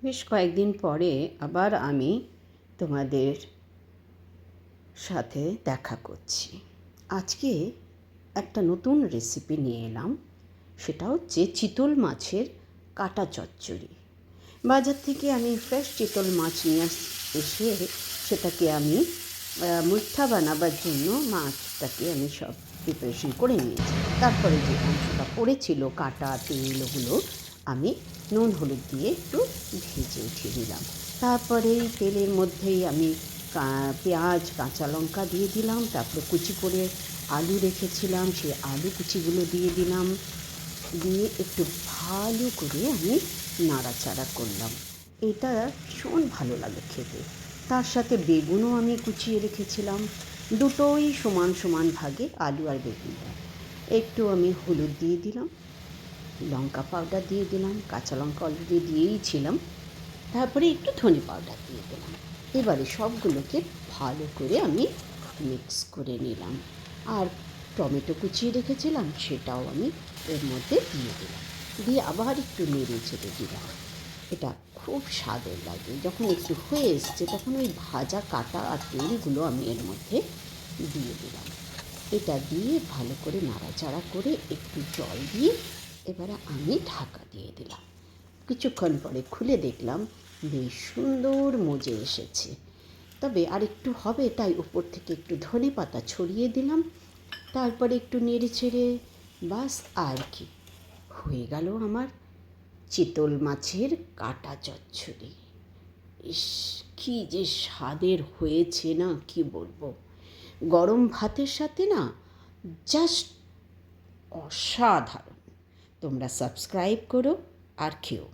বেশ কয়েকদিন পরে আবার আমি তোমাদের সাথে দেখা করছি। আজকে একটা নতুন রেসিপি নিয়ে এলাম। সেটা হচ্ছে চিতল মাছের কাটা চচ্চড়ি। বাজার থেকে আমি ফ্রেশ চিতল মাছ নিয়ে এসে সেটাকে আমি মুঠা বানাবার জন্য মাছটাকে আমি সব প্রিপারেশন করে নিয়েছি। তারপরে যে অংশটা পড়েছিল কাটা তেল ওগুলো আমি নুন হলুদ দিয়ে একটু ভেজে উঠিয়ে দিলাম। তারপরে তেলের মধ্যেই আমি পেঁয়াজ কাঁচা লঙ্কা দিয়ে দিলাম। তারপরে কুচি করে আলু রেখেছিলাম, সেই আলু কুচিগুলো দিয়ে দিলাম। দিয়ে একটু ভালো করে আমি নাড়াচাড়া করলাম। এটা ভীষণ ভালো লাগে খেতে। তার সাথে বেগুনও আমি কুচিয়ে রেখেছিলাম, দুটোই সমান সমান ভাগে আলু আর বেগুনটা। একটু আমি হলুদ দিয়ে দিলাম, লঙ্কা পাউডার দিয়ে দিলাম, কাঁচা লঙ্কা অলরেডি দিয়েই ছিলাম। তারপরে একটু ধনে পাউডার দিয়ে দিলাম। এবারে সবগুলোকে ভালো করে আমি মিক্স করে নিলাম। আর টমেটো কুচিয়ে রেখেছিলাম সেটাও আমি এর মধ্যে দিয়ে দিলাম, দিয়ে আবার একটু নেড়ে ছেড়ে দিলাম। এটা খুব স্বাদের লাগে। যখন একটু হয়ে এসছে তখন ওই ভাজা কাটা আর তেলগুলো আমি এর মধ্যে দিয়ে দিলাম। এটা দিয়ে ভালো করে নাড়াচাড়া করে একটু জল দিয়ে এবারে আমি ঢাকা দিয়ে দিলাম। কিছুক্ষণ পরে খুলে দেখলাম বেশ সুন্দর মজে এসেছে। তবে আর একটু হবে, তাই উপর থেকে একটু ধনে পাতা ছড়িয়ে দিলাম। তারপরে একটু নেড়ে ছেড়ে বাস আর কি, হয়ে গেল আমার চিতল মাছের কাটা চচ্চড়ি। ইস, কী যে স্বাদের হয়েছে না, কি বলবো। গরম ভাতের সাথে না জাস্ট অসাধারণ। তোমরা সাবস্ক্রাইব করো আর খেও।